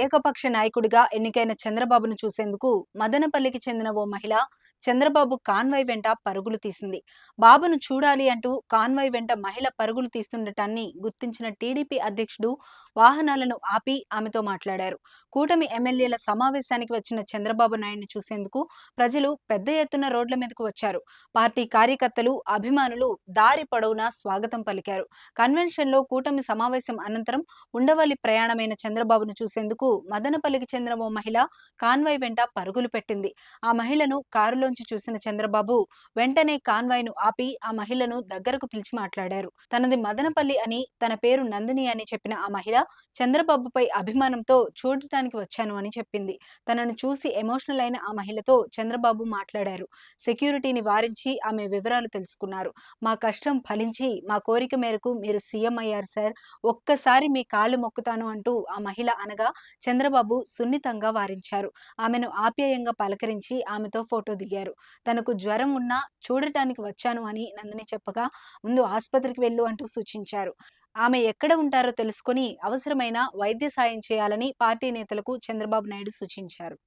ఏకపక్ష నాయకుడిగా ఎన్నికైన చంద్రబాబును చూసేందుకు మదనపల్లికి చెందిన ఓ మహిళ చంద్రబాబు కాన్వాయ్ వెంట పరుగులు తీసింది. బాబును చూడాలి అంటూ కాన్వాయ్ వెంట మహిళ పరుగులు తీస్తుండటాన్ని గుర్తించిన టీడీపీ అధ్యక్షుడు వాహనాలను ఆపి ఆమెతో మాట్లాడారు. కూటమి ఎమ్మెల్యేల సమావేశానికి వచ్చిన చంద్రబాబు నాయుడిని చూసేందుకు ప్రజలు పెద్ద ఎత్తున రోడ్ల మీదకు వచ్చారు. పార్టీ కార్యకర్తలు, అభిమానులు దారి పొడవునా స్వాగతం పలికారు. కన్వెన్షన్లో కూటమి సమావేశం అనంతరం ఉండవల్లి ప్రయాణమైన చంద్రబాబును చూసేందుకు మదనపల్లికి చెందిన ఓ మహిళ కాన్వాయ్ వెంట పరుగులు పెట్టింది. ఆ మహిళను కారులోంచి చూసిన చంద్రబాబు వెంటనే కాన్వాయ్ ను ఆపి ఆ మహిళను దగ్గరకు పిలిచి మాట్లాడారు. తనది మదనపల్లి అని, తన పేరు నందిని అని చెప్పిన ఆ మహిళ చంద్రబాబుపై అభిమానంతో చూడటానికి వచ్చాను అని చెప్పింది. తనను చూసి ఎమోషనల్ అయిన ఆ మహిళతో చంద్రబాబు మాట్లాడారు. సెక్యూరిటీని వారించి ఆమె వివరాలు తెలుసుకున్నారు. మా కష్టం ఫలించి మా కోరిక మేరకు మీరు సీఎం అయ్యారు సార్, ఒక్కసారి మీ కాళ్ళు మొక్కుతాను అంటూ ఆ మహిళ అనగా చంద్రబాబు సున్నితంగా వారించారు. ఆమెను ఆప్యాయంగా పలకరించి ఆమెతో ఫోటో దిగారు. తనకు జ్వరం ఉన్నా చూడటానికి వచ్చాను అని నందిని చెప్పగా ముందు ఆస్పత్రికి వెళ్ళు అంటూ సూచించారు. ఆమె ఎక్కడ ఉంటారో తెలుసుకొని అవసరమైన వైద్య సాయం చేయాలని పార్టీ నేతలకు చంద్రబాబు నాయుడు సూచించారు.